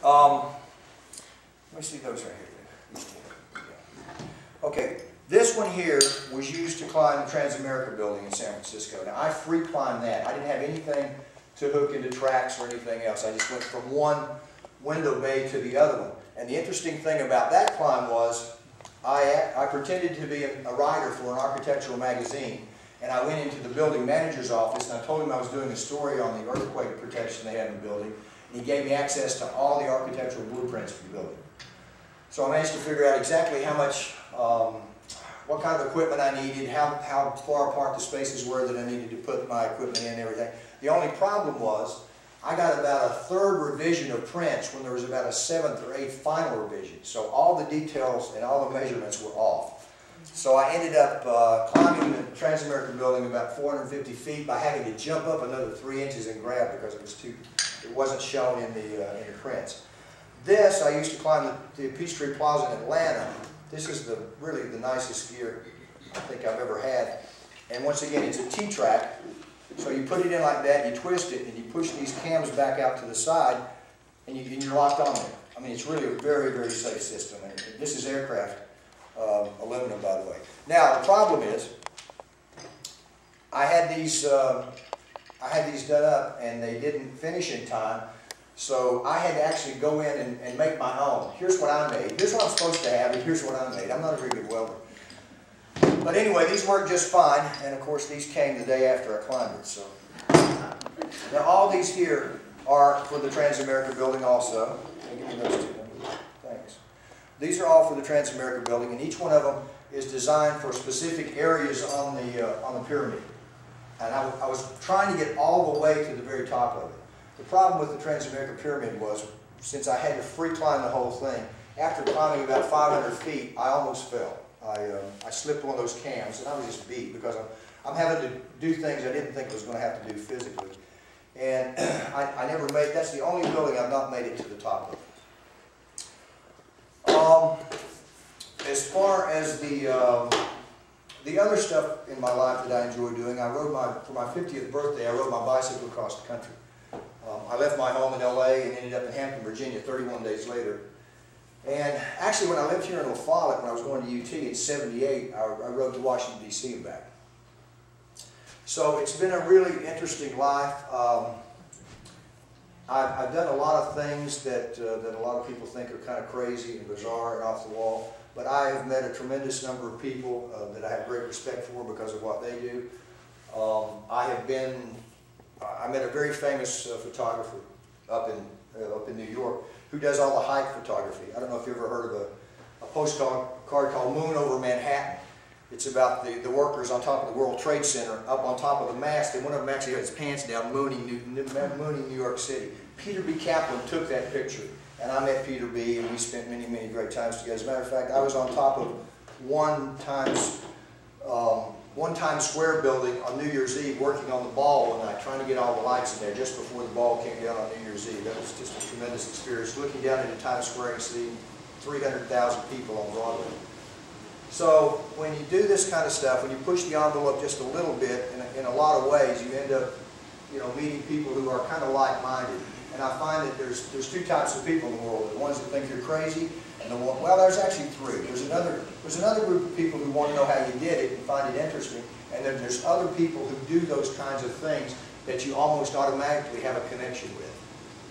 Let me see those right here. Okay, this one here was used to climb the Transamerica building in San Francisco. Now, I free climbed that. I didn't have anything to hook into tracks or anything else. I just went from one window bay to the other one. And the interesting thing about that climb was I pretended to be a writer for an architectural magazine. And I went into the building manager's office and I told him I was doing a story on the earthquake protection they had in the building. And he gave me access to all the architectural blueprints for the building. So I managed to figure out exactly how much, what kind of equipment I needed, how far apart the spaces were that I needed to put my equipment in and everything. The only problem was I got about a third revision of prints when there was about a 7th or 8th final revision. So all the details and all the measurements were off. So I ended up climbing the Transamerica building about 450 feet by having to jump up another 3 inches and grab because it wasn't shown in the prints. This, I used to climb the Peachtree Plaza in Atlanta. This is really the nicest gear I think I've ever had. And once again, it's a T-track. So you put it in like that, you twist it, and you push these cams back out to the side, and you're locked on there. I mean, it's really a very, very safe system. And this is aircraft aluminum, by the way. Now, the problem is, I had these done up, and they didn't finish in time. So I had to actually go in and make my own. Here's what I made. Here's what I'm supposed to have, and here's what I made. I'm not a very good welder. But anyway, these worked just fine, and of course these came the day after I climbed it. So now all these here are for the Transamerica building also. Give me those two. Thanks. These are all for the Transamerica building, and each one of them is designed for specific areas on the pyramid. And I was trying to get all the way to the very top of it. The problem with the Transamerica pyramid was, since I had to free climb the whole thing, after climbing about 500 feet, I almost fell. I slipped one of those cams, and I was just beat because I'm having to do things I didn't think I was going to have to do physically. And I never made, that's the only building I've not made it to the top of. As far as the other stuff in my life that I enjoy doing, for my 50th birthday, I rode my bicycle across the country. I left my home in LA and ended up in Hampton, Virginia 31 days later. And actually, when I lived here in La Follette, when I was going to UT in '78, I rode to Washington, D.C. and back. So it's been a really interesting life. I've done a lot of things that a lot of people think are kind of crazy and bizarre and off the wall. But I have met a tremendous number of people that I have great respect for because of what they do. I met a very famous photographer up in New York who does all the hike photography. I don't know if you ever heard of a postcard called Moon Over Manhattan. It's about the workers on top of the World Trade Center up on top of the mast, and one of them actually had his pants down mooning New York City. Peter B. Kaplan took that picture, and I met Peter B., and we spent many, many great times together. As a matter of fact, I was on top of one Times Square building on New Year's Eve working on the ball one night, trying to get all the lights in there just before the ball came down on New Year's Eve. That was just a tremendous experience, looking down into Times Square and seeing 300,000 people on Broadway. So when you do this kind of stuff, when you push the envelope just a little bit, in a lot of ways, you end up, meeting people who are kind of like-minded. And I find that there's two types of people in the world: the ones that think you're crazy, and there's actually three. There's another group of people who want to know how you did it and find it interesting, and then there's other people who do those kinds of things that you almost automatically have a connection with.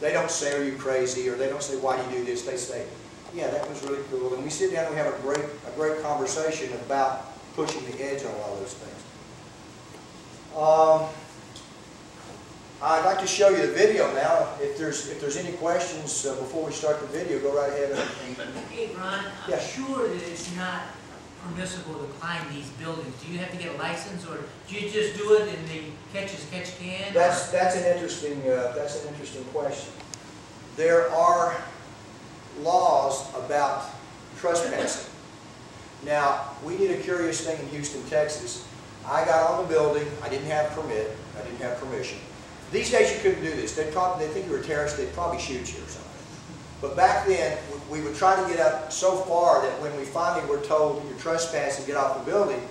They don't say, "Are you crazy?" or they don't say, "Why do you do this?" They say, "Yeah, that was really cool." And we sit down and we have a great conversation about pushing the edge on a lot of those things. I'd like to show you the video now. If there's any questions before we start the video, go right ahead. Hey, Ron, I'm sure that it's not permissible to climb these buildings. Do you have to get a license, or do you just do it and the catch as catch can? That's an interesting question. There are laws about trespassing. Now, we did a curious thing in Houston, Texas. I got on the building. I didn't have a permit. I didn't have permission. These days you couldn't do this. They think you were a terrorist. They'd probably shoot you or something. But back then, we would try to get up so far that when we finally were told you're trespassing, get off the building,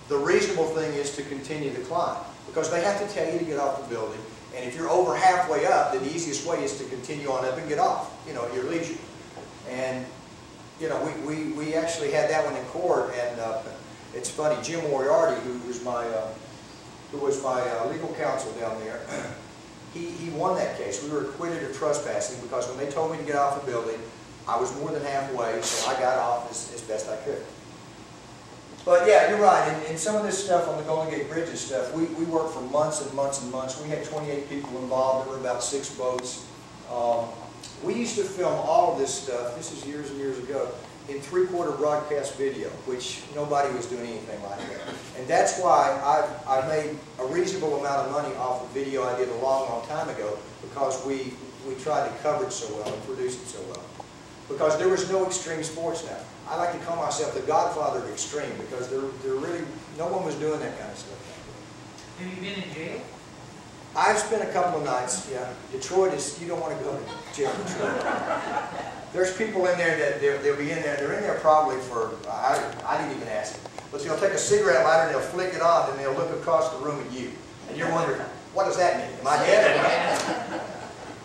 the reasonable thing is to continue the climb, because they have to tell you to get off the building, And if you're over halfway up, then the easiest way is to continue on up and get off, you know, at your leisure. And, you know, we actually had that one in court, and it's funny, Jim Moriarty, who was my legal counsel down there, he won that case. We were acquitted of trespassing because when they told me to get off the building, I was more than halfway, so I got off as best I could. But yeah, you're right. And some of this stuff on the Golden Gate Bridge and stuff, we worked for months and months and months. We had 28 people involved. There were about 6 boats. We used to film all of this stuff, this is years and years ago, in 3/4 broadcast video, which nobody was doing anything like that. And that's why I made a reasonable amount of money off of video I did a long, long time ago, because we tried to cover it so well and produce it so well. Because there was no extreme sports now. I like to call myself the Godfather of extreme, because there really, no one was doing that kind of stuff. Have you been in jail? I've spent a couple of nights, yeah. Detroit is, you don't want to go to jail in Detroit. There's people in there that they'll be in there, they're in there probably for, I didn't even ask them, but they'll take a cigarette lighter and they'll flick it on and they'll look across the room at you. And you're wondering, what does that mean? Am I dead?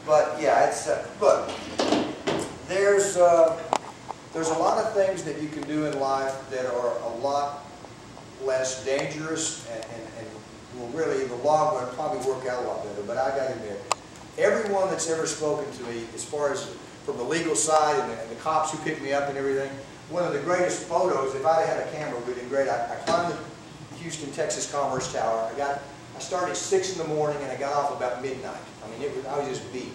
But yeah, it's, look, there's a lot of things that you can do in life that are a lot less dangerous and will really, in the long run, probably work out a lot better. But I got to admit, everyone that's ever spoken to me, as far as from the legal side and the cops who picked me up and everything, one of the greatest photos, if I'd had a camera, would have been great. I climbed the Houston, Texas Commerce Tower. I started at 6 in the morning and I got off about midnight. I mean, I was just beat.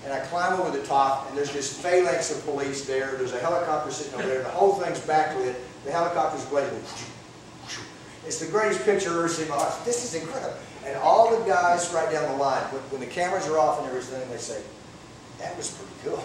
And I climb over the top, and there's this phalanx of police there. There's a helicopter sitting over there. The whole thing's backlit. The helicopter's blazing. It's the greatest picture I've ever seen in my life. This is incredible. And all the guys right down the line, when the cameras are off and everything, they say, that was pretty cool.